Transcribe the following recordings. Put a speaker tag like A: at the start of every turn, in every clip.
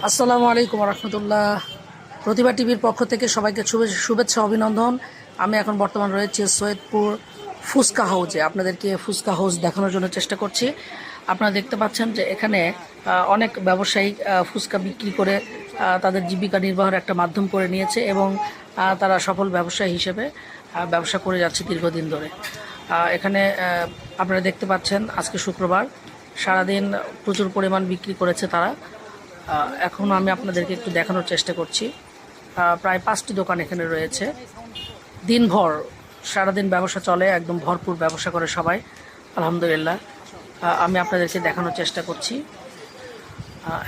A: আসসালামু আলাইকুম রহমতুল্লাহ। প্রতিভা টিভির পক্ষ থেকে সবাইকে শুভেচ্ছা অভিনন্দন। আমি এখন বর্তমান রয়েছে সৈয়দপুর ফুচকা হাউজে। আপনাদেরকে ফুচকা হাউস দেখানোর জন্য চেষ্টা করছি। আপনারা দেখতে পাচ্ছেন যে এখানে অনেক ব্যবসায়ী ফুচকা বিক্রি করে তাদের জীবিকা নির্বাহের একটা মাধ্যম করে নিয়েছে এবং তারা সফল ব্যবসায়ী হিসেবে ব্যবসা করে যাচ্ছে দীর্ঘদিন ধরে। এখানে আপনারা দেখতে পাচ্ছেন আজকে শুক্রবার, সারাদিন প্রচুর পরিমাণ বিক্রি করেছে তারা। এখন আমি আপনাদেরকে একটু দেখানোর চেষ্টা করছি। প্রায় 5টি দোকান এখানে রয়েছে। দিনভর সারাদিন ব্যবসা চলে, একদম ভরপুর ব্যবসা করে সবাই, আলহামদুলিল্লাহ। আমি আপনাদেরকে দেখানোর চেষ্টা করছি।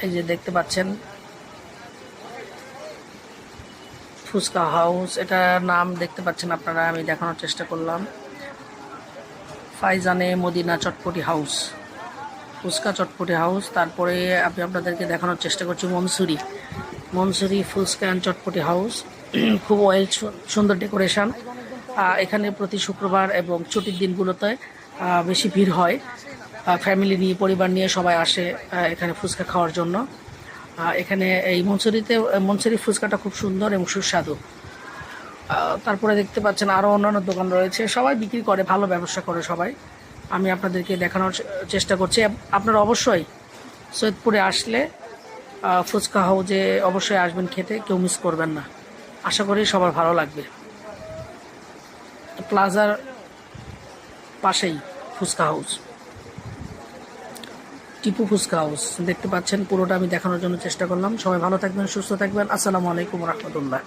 A: এই যে দেখতে পাচ্ছেন ফুচকা হাউস, এটা নাম দেখতে পাচ্ছেন আপনারা। আমি দেখানোর চেষ্টা করলাম ফাইজানে মদিনা চটপটি হাউস, ফুচকা চটপটি হাউস। তারপরে আমি আপনাদেরকে দেখানোর চেষ্টা করছি মনসুরি ফুচকা অ্যান্ড চটপটি হাউস। খুব সুন্দর ডেকোরেশন। এখানে প্রতি শুক্রবার এবং ছুটির দিনগুলোতে বেশি ভিড় হয়। ফ্যামিলি নিয়ে, পরিবার নিয়ে সবাই আসে এখানে ফুচকা খাওয়ার জন্য। এখানে এই মনসুরি ফুচকাটা খুব সুন্দর এবং সুস্বাদু। তারপরে দেখতে পাচ্ছেন আরও অন্যান্য দোকান রয়েছে, সবাই বিক্রি করে, ভালো ব্যবসা করে সবাই। আমি আপনাদেরকে দেখানোর চেষ্টা করছি। আপনারা অবশ্যই সৈয়দপুরে আসলে ফুচকা হাউজে অবশ্যই আসবেন খেতে, কেউ মিস করবেন না। আশা করি সবার ভালো লাগবে। প্লাজার পাশেই ফুচকা হাউস, টিপু ফুচকা হাউস দেখতে পাচ্ছেন। পুরোটা আমি দেখানোর জন্য চেষ্টা করলাম। সবাই ভালো থাকবেন, সুস্থ থাকবেন। আসসালামু আলাইকুম রহমতুল্লাহ।